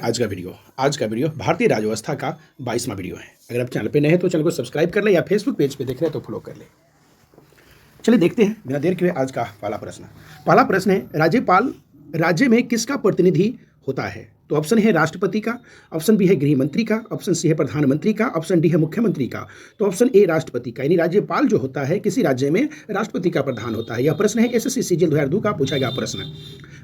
आज का वीडियो भारतीय राज्यव्यवस्था का 22वां वीडियो है। अगर आप चैनल पे नए हैं तो चैनल को सब्सक्राइब कर ले या फेसबुक पेज पे देख रहे हैं तो फॉलो कर ले। चलिए देखते हैं बिना देर के हुए आज का पहला प्रश्न है, राज्यपाल राज्य में किसका प्रतिनिधि होता है? तो ऑप्शन है राष्ट्रपति का, ऑप्शन बी है गृह मंत्री का, ऑप्शन सी है प्रधानमंत्री का, ऑप्शन डी है मुख्यमंत्री का। तो ऑप्शन ए राष्ट्रपति का, यानी राज्यपाल जो होता है किसी राज्य में राष्ट्रपति का प्रधान होता है। यह प्रश्न है एसएससी सीजीएल 2002 का पूछा गया प्रश्न।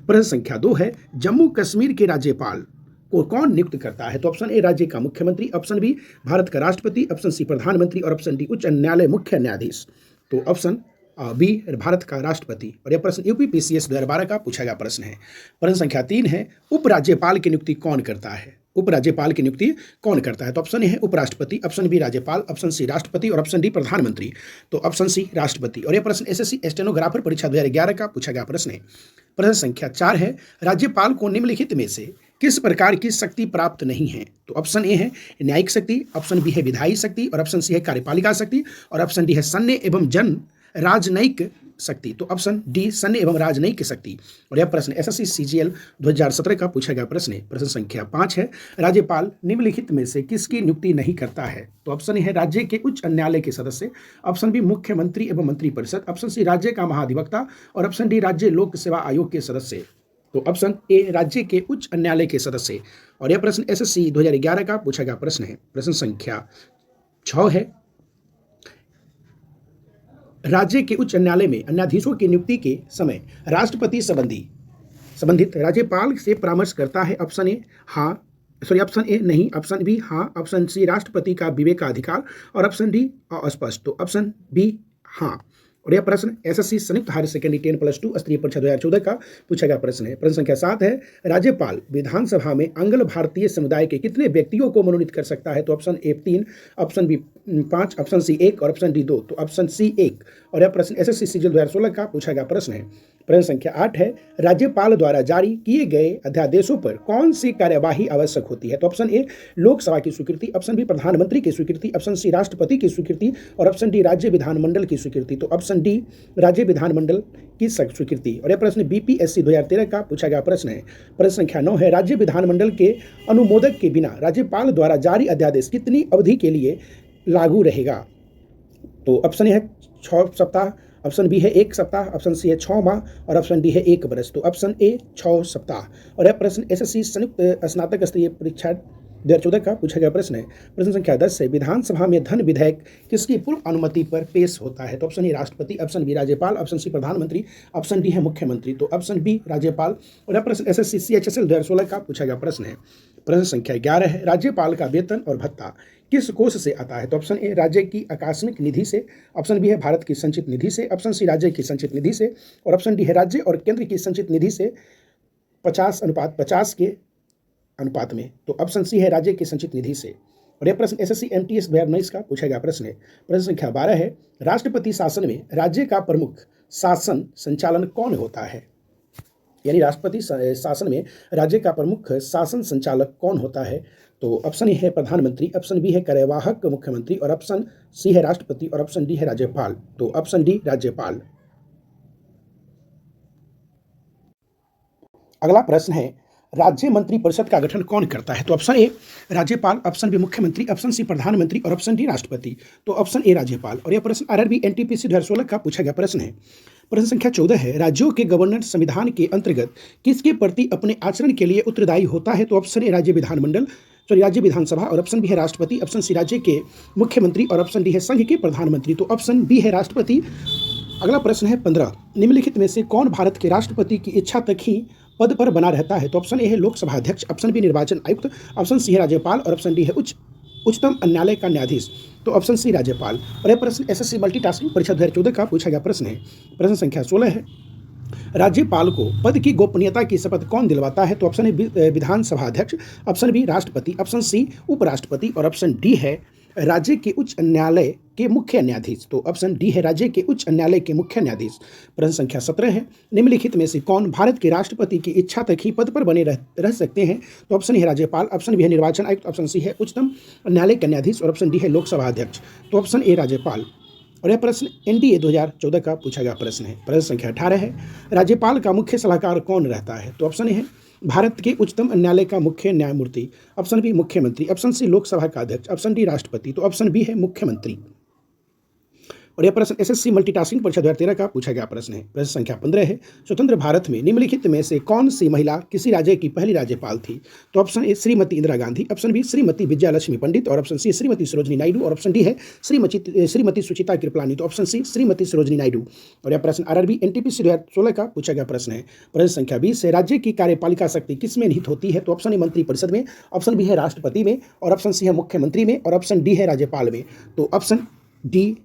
प्रश्न संख्या 2 है, जम्मू कश्मीर के राज्यपाल को कौन नियुक्त करता है? तो ऑप्शन ए राज्य का मुख्यमंत्री, ऑप्शन बी भारत का राष्ट्रपति, ऑप्शन सी प्रधानमंत्री और ऑप्शन डी उच्च न्यायालय मुख्य न्यायाधीश। तो ऑप्शन बी भारत का राष्ट्रपति। और यह प्रश्न यूपीपीसीएस 2012 का पूछा गया प्रश्न है। प्रश्न संख्या 3 है, उपराज्यपाल की नियुक्ति कौन करता है? उपराज्यपाल की नियुक्ति कौन करता है? तो ऑप्शन ए है उपराष्ट्रपति, ऑप्शन बी राज्यपाल, ऑप्शन सी राष्ट्रपति और ऑप्शन डी प्रधानमंत्री। तो ऑप्शन सी राष्ट्रपति। और यह प्रश्न एसएससी स्टेनोग्राफर परीक्षा 2011 का पूछा गया प्रश्न है। प्रश्न संख्या 4 है, राज्यपाल को निम्नलिखित में से किस प्रकार की शक्ति प्राप्त नहीं है? तो ऑप्शन ए है न्यायिक शक्ति, ऑप्शन बी है विधायी शक्ति और ऑप्शन सी है कार्यपालिका शक्ति और ऑप्शन डी है सैन्य एवं जन राजनयिक शक्ति। तो ऑप्शन डी सैन्य एवं राजनयिक शक्ति। और यह प्रश्न एसएससी सीजीएल 2017 का पूछा गया प्रश्न है। प्रश्न संख्या 5 है, राज्यपाल निम्नलिखित में से किसकी नियुक्ति नहीं करता है? तो ऑप्शन ए है राज्य के उच्च न्यायालय के सदस्य, ऑप्शन बी मुख्यमंत्री एवं मंत्रिपरिषद, ऑप्शन सी राज्य का महाधिवक्ता और ऑप्शन डी राज्य लोक सेवा आयोग के सदस्य। तो ऑप्शन ए राज्य के उच्च न्यायालय के सदस्य। और यह प्रश्न एसएससी 2011 का पूछा गया प्रश्न है। प्रश्न संख्या 6 है, राज्य के उच्च न्यायालय में न्यायाधीशों की नियुक्ति के समय राष्ट्रपति संबंधित राज्यपाल से परामर्श करता है? ऑप्शन ए ऑप्शन ए नहीं, ऑप्शन बी हाँ, ऑप्शन सी राष्ट्रपति का विवेकाधिकार और ऑप्शन डी अस्पष्ट। तो ऑप्शन बी हाँ। और यह प्रश्न एसएससी संयुक्त हायर सेकेंडरी 10+2 स्तरीय परीक्षा 2014 का पूछा गया प्रश्न है। प्रश्न संख्या 7 है, राज्यपाल विधानसभा में अंग्ल भारतीय समुदाय के कितने व्यक्तियों को मनोनीत कर सकता है? तो option A 3, option B 5, option C 1 और ऑप्शन डी 2। तो ऑप्शन सी 1। और यह प्रश्न एसएससी सीजीएल 2016 का पूछा गया प्रश्न है। प्रश्न संख्या 8 है, राज्यपाल द्वारा जारी किए गए अध्यादेशों पर कौन सी कार्यवाही आवश्यक होती है? तो ऑप्शन ए लोकसभा की स्वीकृति, ऑप्शन बी प्रधानमंत्री की स्वीकृति, ऑप्शन सी राष्ट्रपति की स्वीकृति और ऑप्शन डी राज्य विधानमंडल की स्वीकृति। तो ऑप्शन डी राज्य विधानमंडल की स्वीकृति। और यह प्रश्न बीपीएससी 2013 का पूछा गया प्रश्न है। प्रश्न संख्या 9 है, राज्य विधानमंडल के अनुमोदक के बिना राज्यपाल द्वारा जारी अध्यादेश कितनी अवधि के लिए लागू रहेगा? तो ऑप्शन ए है 6 सप्ताह, ऑप्शन बी है 1 सप्ताह, ऑप्शन सी है 6 माह और ऑप्शन डी है 1 वर्ष। तो ऑप्शन ए 6 सप्ताह। और यह प्रश्न एसएससी संयुक्त स्नातक स्तरीय परीक्षा 2014 का पूछा गया प्रश्न है। प्रश्न संख्या 10 है, विधानसभा में धन विधेयक किसकी पूर्व अनुमति पर पेश होता है? तो ऑप्शन ए राष्ट्रपति, ऑप्शन बी राज्यपाल, ऑप्शन सी प्रधानमंत्री, ऑप्शन डी है मुख्यमंत्री। तो ऑप्शन बी राज्यपाल। और यह प्रश्न एसएससी सीएचएसएल 2016 का पूछा गया प्रश्न है। प्रश्न संख्या 11 है, राज्यपाल का वेतन और भत्ता किस कोष से आता है? तो ऑप्शन ए राज्य की आकस्मिक निधि से, ऑप्शन बी है भारत की संचित निधि से, ऑप्शन सी राज्य की संचित निधि से और ऑप्शन डी है राज्य और केंद्र की संचित निधि से 50:50 के अनुपात में। तो ऑप्शन सी है राज्य की संचित निधि से। और यह प्रश्न एसएससी एमटीएस 2019 का पूछा गया प्रश्न है। प्रश्न संख्या 12 है, राष्ट्रपति शासन में राज्य का प्रमुख शासन संचालन कौन होता है? यानी राष्ट्रपति शासन में राज्य का प्रमुख शासन संचालक कौन होता है? तो ऑप्शन ए है प्रधानमंत्री, ऑप्शन बी है कार्यवाहक मुख्यमंत्री और ऑप्शन सी है राष्ट्रपति और ऑप्शन डी है राज्यपाल। तो ऑप्शन डी राज्यपाल। अगला प्रश्न है, राज्य मंत्रिपरिषद का गठन कौन करता है? तो ऑप्शन ए राज्यपाल, ऑप्शन बी मुख्यमंत्री, ऑप्शन सी प्रधानमंत्री और ऑप्शन डी राष्ट्रपति। तो ऑप्शन ए राज्यपाल। और यह प्रश्न आरआरबी एनटीपीसी 2016 का पूछा गया प्रश्न है। प्रश्न संख्या 14 है, राज्यों के गवर्नर संविधान के अंतर्गत किसके प्रति अपने आचरण के लिए उत्तरदायी होता है? तो ऑप्शन ए राज्य विधानसभा और ऑप्शन बी है राष्ट्रपति, ऑप्शन सी राज्य के मुख्यमंत्री और ऑप्शन डी है संघ के प्रधानमंत्री। तो ऑप्शन बी है राष्ट्रपति। अगला प्रश्न है 15, निम्नलिखित में से कौन भारत के राष्ट्रपति की इच्छा तक ही पद पर बना रहता है? तो ऑप्शन ए है लोकसभा अध्यक्ष, ऑप्शन बी निर्वाचन आयुक्त, ऑप्शन सी है राज्यपाल और ऑप्शन डी है उच्चतम न्यायालय का न्यायाधीश। तो ऑप्शन सी राज्यपाल। और यह प्रश्न एसएससी मल्टीटास्किंग परीक्षा 2014 का पूछा गया प्रश्न है। प्रश्न संख्या 16 है, राज्यपाल को पद की गोपनीयता की शपथ कौन दिलवाता है? तो ऑप्शन ए विधानसभा अध्यक्ष, ऑप्शन बी राष्ट्रपति, ऑप्शन सी उपराष्ट्रपति और ऑप्शन डी है राज्य के उच्च न्यायालय के मुख्य न्यायाधीश। तो ऑप्शन डी है राज्य के उच्च न्यायालय के मुख्य न्यायाधीश। प्रश्न संख्या 17 है, निम्नलिखित में से कौन भारत के राष्ट्रपति की इच्छा तक ही पद पर बने रह सकते हैं? तो ऑप्शन है राज्यपाल, ऑप्शन बी है निर्वाचन आयुक्त, ऑप्शन सी है उच्चतम न्यायालय का न्यायाधीश और ऑप्शन डी है लोकसभा अध्यक्ष। तो ऑप्शन ए राज्यपाल। और यह प्रश्न एनडीए 2014 का पूछा गया प्रश्न है। प्रश्न संख्या 18 है, राज्यपाल का मुख्य सलाहकार कौन रहता है? तो ऑप्शन ए है भारत के उच्चतम न्यायालय का मुख्य न्यायमूर्ति? ऑप्शन बी मुख्यमंत्री, ऑप्शन सी लोकसभा का अध्यक्ष, ऑप्शन डी राष्ट्रपति। तो ऑप्शन बी है मुख्यमंत्री। और यह प्रश्न एसएससी मल्टीटास्किंग परीक्षा 2013 का पूछा गया प्रश्न है। प्रश्न संख्या 15 है, स्वतंत्र भारत में निम्नलिखित में से कौन सी महिला किसी राज्य की पहली राज्यपाल थी? तो option A Shrimati Indira Gandhi, option B Shrimati Vijayalakshmi Pandit, और ऑप्शन सी श्रीमती सरोजिनी नायडू, और ऑप्शन डी है श्रीमती सुचिता कृपलानी। तो ऑप्शन सी श्रीमती सरोजिनी नायडू। और यह प्रश्न आरआरबी एनटीपीसी 2016 का पूछा गया प्रश्न है। प्रश्न संख्या 20 है, राज्य की कार्यपालिका शक्ति किस में निहित होती है? तो ऑप्शन ए मंत्रिपरिषद में, ऑप्शन बी है राष्ट्रपति में, और ऑप्शन सी है मुख्यमंत्री में, और ऑप्शन डी है राज्यपाल में। तो ऑप्शन डी